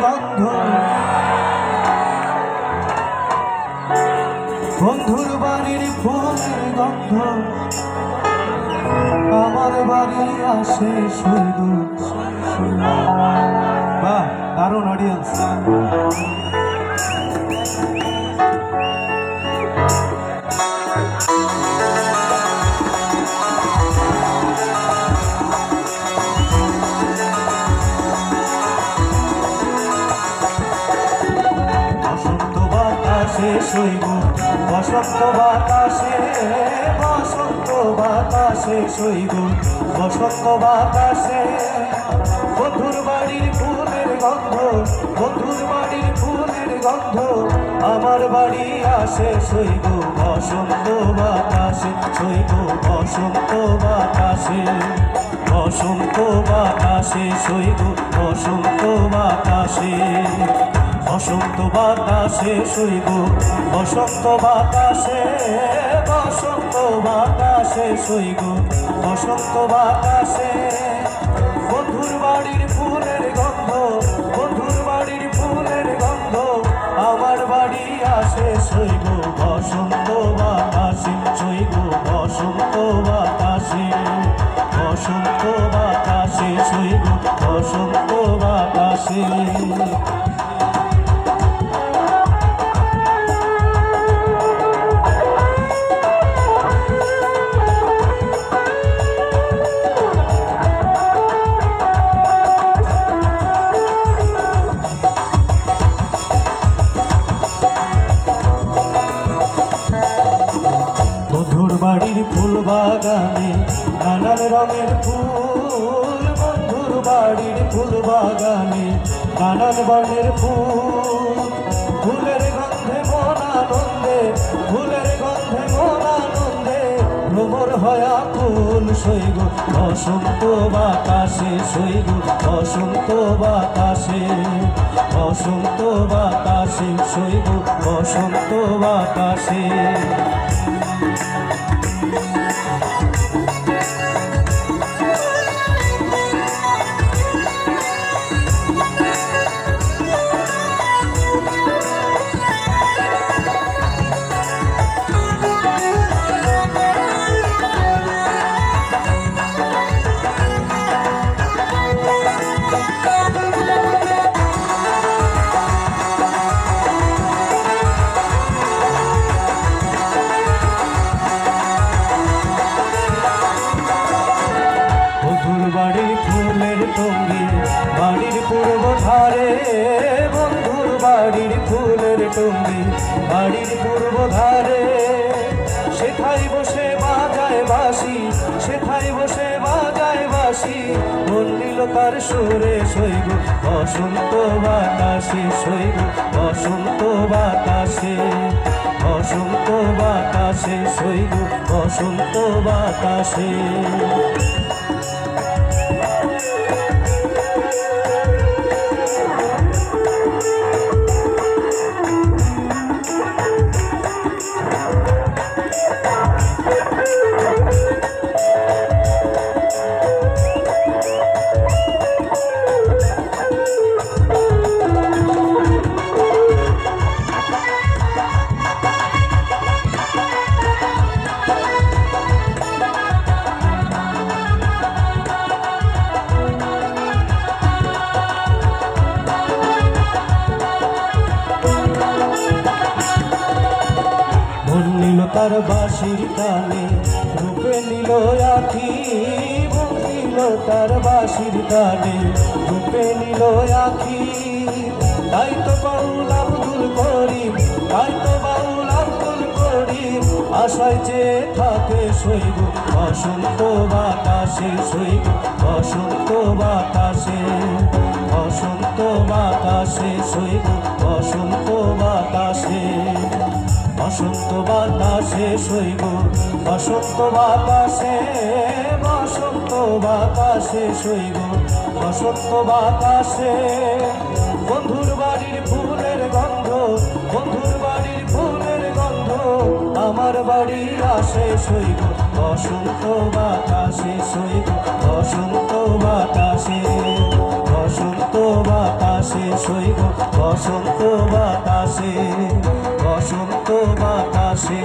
গন্ধ, বন্ধুর বাড়ির ফুলের গন্ধ আমার বাড়ি আসে সৈগ। বাহ, দারুণ অডিয়েন্স। সৈগ বসন্ত বাতাসে, বসন্ত বাতাসে সৈগ বসন্ত বাতাসে, বন্ধুর বাড়ির ফুলের গন্ধ, বন্ধুর বাড়ির ফুলের গন্ধ আমার বাড়ি আসে সৈগ বসন্ত বাতাসে, সৈগ বসন্ত বাতাসে, বসন্ত বাতাসে সৈগ বসন্ত বাতাসে, বসন্ত বাতাসে সৈগ বসন্ত বাতাসে, বসন্ত বাতাসে সৈগ বসন্ত বাতাসে, বন্ধুর বাড়ির ফুলের গন্ধ, বন্ধুর বাড়ির ফুলের গন্ধ আমার বাড়ি আসে সৈগ বসন্ত বাতাসে, সৈগ বসন্ত বাতাসে, বসন্ত বাতাসে সৈগ বসন্ত বাতাসে। বাড়ির ফুল বাগানে নানান রঙের ফুল, বন্ধুর বাড়ির ফুল বাগানে নানান বর্ণের ফুল, ফুলের গন্ধে মন আনন্দে, ফুলের গন্ধে মন আনন্দে ভ্রমর হয়া ফুল সৈগ বসন্ত বাতাসে, সৈগ বসন্ত বাতাসে, বসন্ত বাতাসে সৈগ বসন্ত বাতাসে। বাড়ির ফুলের টঙ্গি বাড়ির পূর্ব ধারে, বন্ধুর বাড়ির ফুলের টঙ্গি বাড়ির পূর্ব ধারে, সেথায় বসে বাজায় বাঁশি, সেথায় বসে বাজায় বাঁশি মন নিল তার সুরে সৈগ বসন্ত বাতাসে, সৈগ বসন্ত বাতাসে, বসন্ত বাতাসে সৈগ বসন্ত বাতাসে। তার বাঁশির টানে রূপে নিল আখি, নিল তার বাঁশির টানে রূপে নিল আখি, তাই তো বাউল আব্দুল করিম, তাই তো বাউল আব্দুল করিম আশায় যে থাকে সৈগ বসন্ত বাতাসে, সৈগ বসন্ত বাতাসে, বসন্ত বাতাসে সৈগ বসন্ত বাতাসে, বসন্ত বাতাসে সৈগ বসন্ত বাতাসে, বসন্ত বাতাসে সৈগ বসন্ত বাতাসে, বন্ধুর বাড়ির ফুলের গন্ধ, বন্ধুর বাড়ির ফুলের গন্ধ আমার বাড়ির আসে সৈগ বসন্ত বাতাসে, সৈগ বসন্ত বাতাসে, বসন্ত বাতাসে। শেষ হইব বসন্ত বাতাসে, বসন্ত বাতাসে।